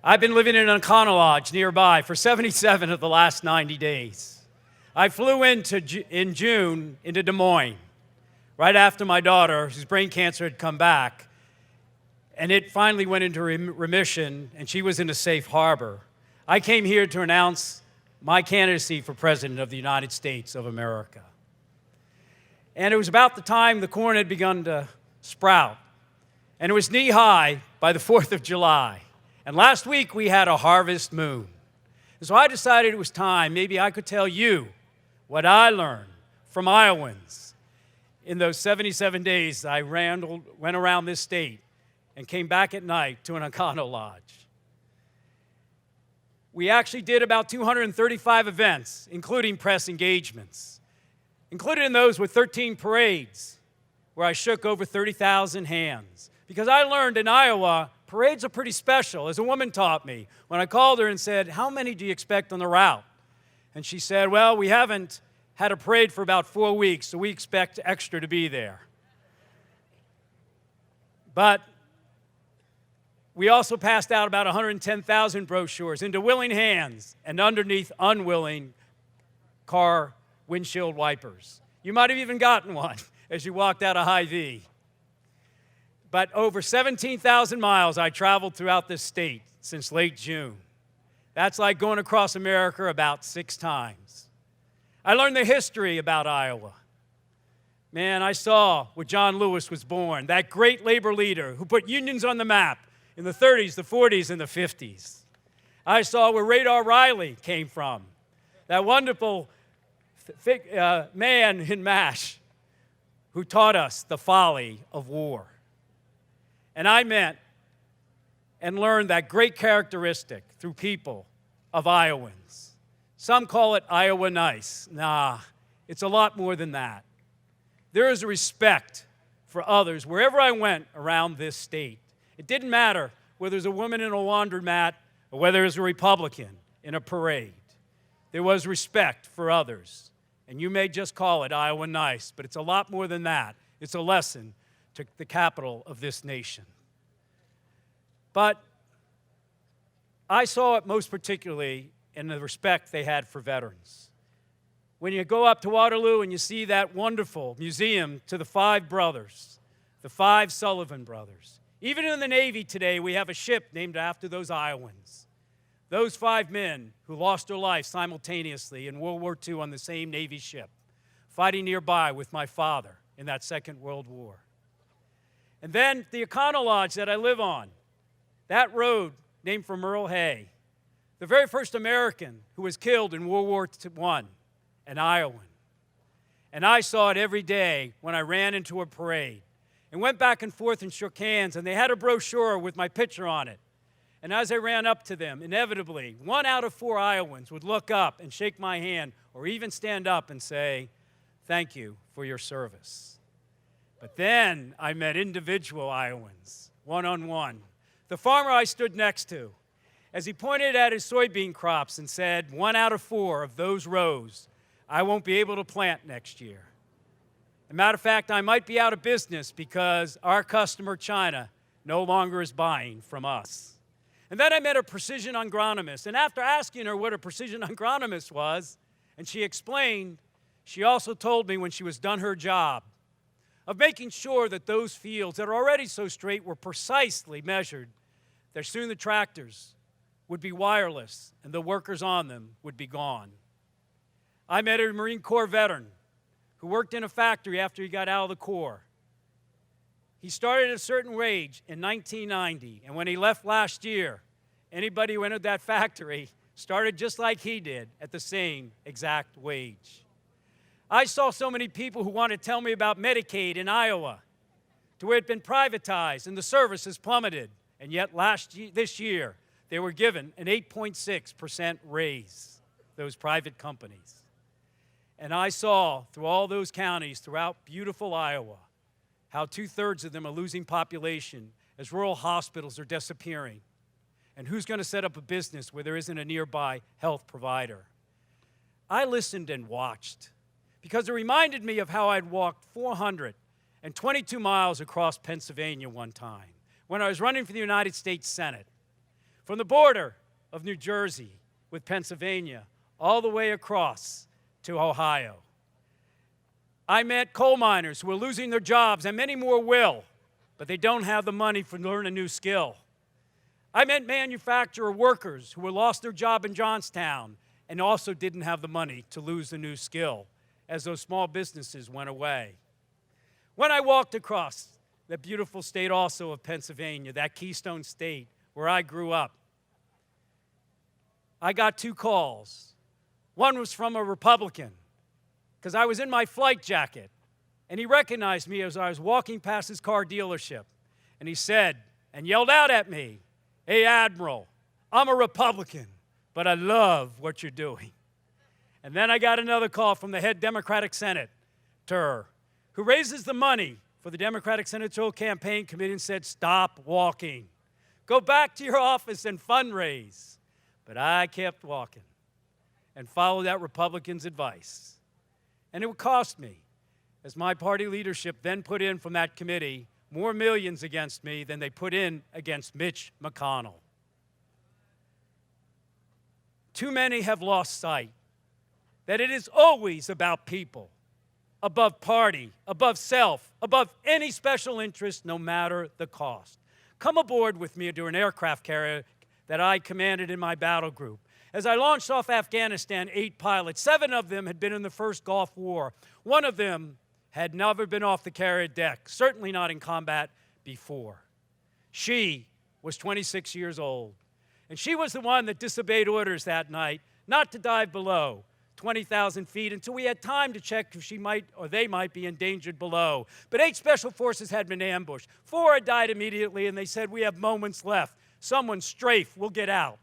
I've been living in an Econo Lodge nearby for 77 of the last 90 days. I flew in June into Des Moines, right after my daughter, whose brain cancer had come back, and it finally went into remission, and she was in a safe harbor. I came here to announce my candidacy for President of the United States of America. And it was about the time the corn had begun to sprout, and it was knee-high by the 4th of July. And last week, we had a harvest moon. And so I decided it was time, maybe I could tell you what I learned from Iowans in those 77 days I went around this state and came back at night to an Econo Lodge. We actually did about 235 events, including press engagements. Included in those were 13 parades, where I shook over 30,000 hands. Because I learned in Iowa, parades are pretty special, as a woman taught me when I called her and said, "How many do you expect on the route?" And she said, "Well, we haven't had a parade for about 4 weeks, so we expect extra to be there." But we also passed out about 110,000 brochures into willing hands and underneath unwilling car windshield wipers. You might have even gotten one as you walked out of Hy-Vee. But over 17,000 miles I traveled throughout this state since late June. That's like going across America about 6 times. I learned the history about Iowa. Man, I saw where John Lewis was born, that great labor leader who put unions on the map in the 30s, the 40s, and the 50s. I saw where Radar Riley came from, that wonderful man in MASH who taught us the folly of war. And I met and learned that great characteristic through people of Iowans. Some call it Iowa nice. Nah, it's a lot more than that. There is a respect for others wherever I went around this state. It didn't matter whether there's a woman in a laundromat or whether there's a Republican in a parade. There was respect for others. And you may just call it Iowa nice, but it's a lot more than that. It's a lesson to the capital of this nation. But I saw it most particularly in the respect they had for veterans. When you go up to Waterloo and you see that wonderful museum to the 5 brothers, the 5 Sullivan brothers. Even in the Navy today, we have a ship named after those Iowans. Those 5 men who lost their lives simultaneously in World War II on the same Navy ship, fighting nearby with my father in that Second World War. And then the Econo Lodge that I live on, that road named for Merle Hay, the very first American who was killed in World War I, an Iowan. And I saw it every day when I ran into a parade and went back and forth and shook hands, and they had a brochure with my picture on it. And as I ran up to them, inevitably, 1 out of 4 Iowans would look up and shake my hand or even stand up and say, "Thank you for your service." But then I met individual Iowans, one-on-one. The farmer I stood next to, as he pointed at his soybean crops and said, 1 out of 4 of those rows I won't be able to plant next year. As a matter of fact, I might be out of business because our customer, China, no longer is buying from us. And then I met a precision agronomist, and after asking her what a precision agronomist was, and she explained, she also told me when she was done her job of making sure that those fields that are already so straight were precisely measured, that soon the tractors would be wireless and the workers on them would be gone. I met a Marine Corps veteran who worked in a factory after he got out of the Corps. He started at a certain wage in 1990, and when he left last year, anybody who entered that factory started just like he did at the same exact wage. I saw so many people who wanted to tell me about Medicaid in Iowa, to where it had been privatized and the service has plummeted, and yet this year they were given an 8.6% raise, those private companies. And I saw through all those counties throughout beautiful Iowa how 2/3 of them are losing population as rural hospitals are disappearing. And who's going to set up a business where there isn't a nearby health provider? I listened and watched because it reminded me of how I'd walked 422 miles across Pennsylvania one time when I was running for the United States Senate. from the border of New Jersey with Pennsylvania all the way across to Ohio. I met coal miners who are losing their jobs, and many more will, but they don't have the money to learn a new skill. I met manufacturer workers who lost their job in Johnstown and also didn't have the money to lose a new skill as those small businesses went away. When I walked across the beautiful state also of Pennsylvania, that Keystone State where I grew up, I got 2 calls. One was from a Republican, because I was in my flight jacket, and he recognized me as I was walking past his car dealership, and he said, and yelled out at me, "Hey, Admiral, I'm a Republican, but I love what you're doing." And then I got another call from the head Democratic senator who raises the money for the Democratic Senatorial Campaign Committee and said, "Stop walking. Go back to your office and fundraise." But I kept walking and followed that Republican's advice. And it would cost me, as my party leadership then put in from that committee more millions against me than they put in against Mitch McConnell. Too many have lost sight that it is always about people, above party, above self, above any special interest, no matter the cost. Come aboard with me to an aircraft carrier that I commanded in my battle group. As I launched off Afghanistan, 8 pilots, 7 of them had been in the first Gulf War. 1 of them had never been off the carrier deck, certainly not in combat before. She was 26 years old, and she was the one that disobeyed orders that night not to dive below 20,000 feet until we had time to check if she might or they might be endangered below. But 8 special forces had been ambushed. 4 had died immediately, and they said, "We have moments left. Someone strafe, we'll get out."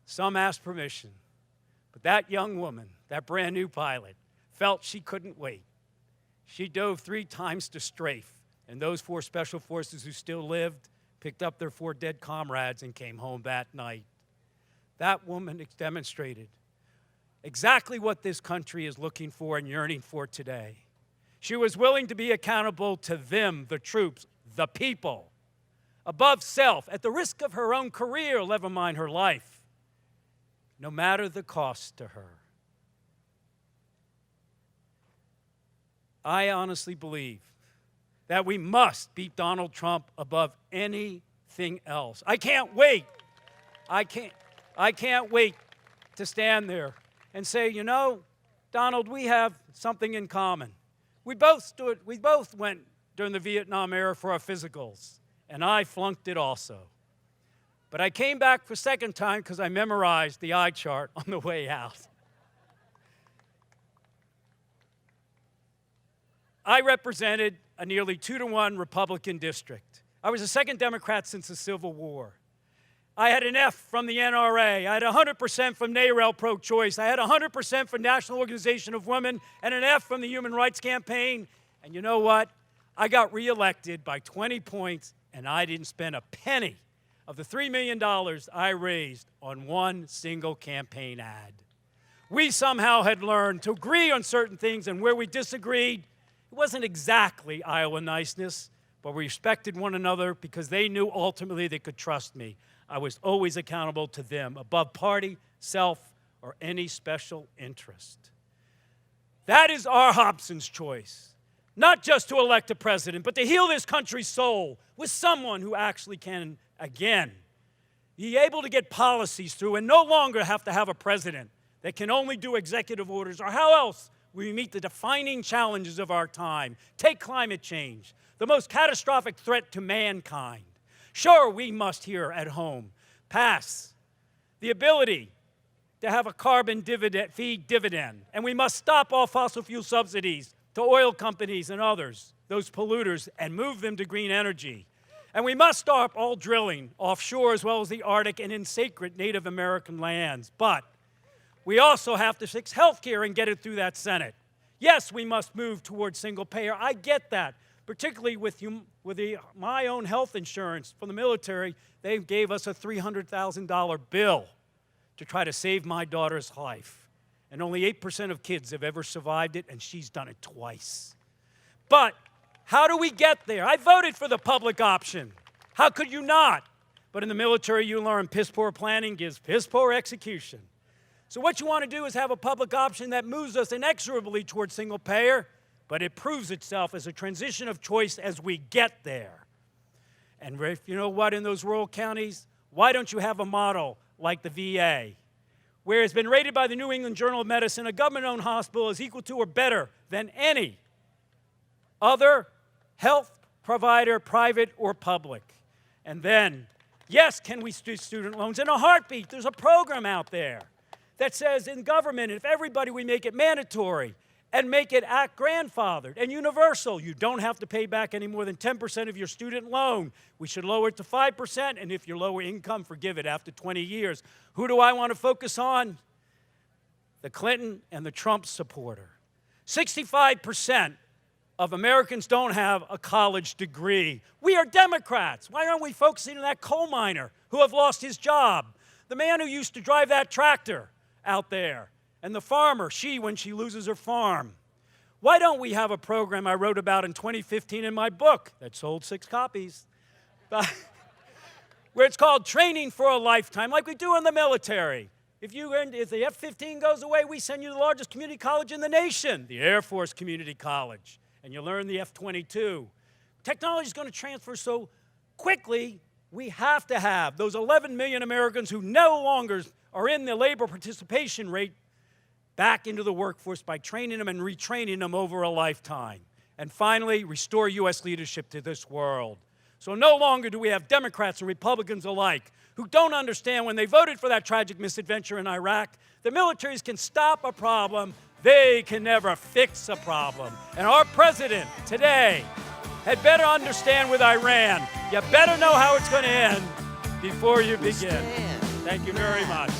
Some asked permission, but that young woman, that brand new pilot, felt she couldn't wait. She dove 3 times to strafe, and those 4 special forces who still lived picked up their 4 dead comrades and came home that night. That woman demonstrated exactly what this country is looking for and yearning for today. She was willing to be accountable to them, the troops, the people, above self, at the risk of her own career, never mind her life, no matter the cost to her. I honestly believe that we must beat Donald Trump above anything else. I can't wait. I can't wait to stand there and say, "You know, Donald, we have something in common. We both went during the Vietnam era for our physicals, and I flunked it also. But I came back for a second time because I memorized the eye chart on the way out." I represented a nearly 2-to-1 Republican district. I was the 2nd Democrat since the Civil War. I had an F from the NRA. I had 100% from NARAL pro-choice. I had 100% from National Organization of Women and an F from the Human Rights Campaign. And you know what? I got reelected by 20 points, and I didn't spend a penny of the $3 million I raised on one single campaign ad. We somehow had learned to agree on certain things, and where we disagreed, it wasn't exactly Iowa niceness, but we respected one another because they knew ultimately they could trust me. I was always accountable to them, above party, self, or any special interest. That is our Hobson's choice. Not just to elect a president, but to heal this country's soul with someone who actually can, again, be able to get policies through and no longer have to have a president that can only do executive orders. Or how else will we meet the defining challenges of our time? Take climate change, the most catastrophic threat to mankind. Sure, we must here at home pass the ability to have a carbon fee dividend, and we must stop all fossil fuel subsidies to oil companies and others, those polluters, and move them to green energy. And we must stop all drilling offshore as well as the Arctic and in sacred Native American lands. But we also have to fix health care and get it through that Senate. Yes, we must move towards single payer. I get that. Particularly with my own health insurance from the military, they gave us a $300,000 bill to try to save my daughter's life. And only 8% of kids have ever survived it, and she's done it twice. But how do we get there? I voted for the public option. How could you not? But in the military, you learn piss poor planning gives piss poor execution. So what you want to do is have a public option that moves us inexorably towards single payer, but it proves itself as a transition of choice as we get there. And if you know what, in those rural counties, why don't you have a model like the VA, where it's been rated by the New England Journal of Medicine, a government-owned hospital is equal to or better than any other health provider, private or public. And then, yes, can we do student loans? In a heartbeat, there's a program out there that says in government, if everybody, we make it mandatory and make it grandfathered and universal. You don't have to pay back any more than 10% of your student loan. We should lower it to 5%, and if you're lower income, forgive it after 20 years. Who do I want to focus on? The Clinton and the Trump supporter. 65% of Americans don't have a college degree. We are Democrats. Why aren't we focusing on that coal miner who have lost his job? The man who used to drive that tractor out there, and the farmer, when she loses her farm. Why don't we have a program I wrote about in 2015 in my book that sold 6 copies, where it's called Training for a Lifetime, like we do in the military. If the F-15 goes away, we send you to the largest community college in the nation, the Air Force Community College, and you learn the F-22. Technology is going to transfer so quickly, we have to have those 11 million Americans who no longer are in the labor participation rate back into the workforce by training them and retraining them over a lifetime. And finally, restore U.S. leadership to this world. So no longer do we have Democrats and Republicans alike who don't understand when they voted for that tragic misadventure in Iraq, the militaries can stop a problem, they can never fix a problem. And our president today had better understand with Iran, you better know how it's going to end before you begin. Thank you very much.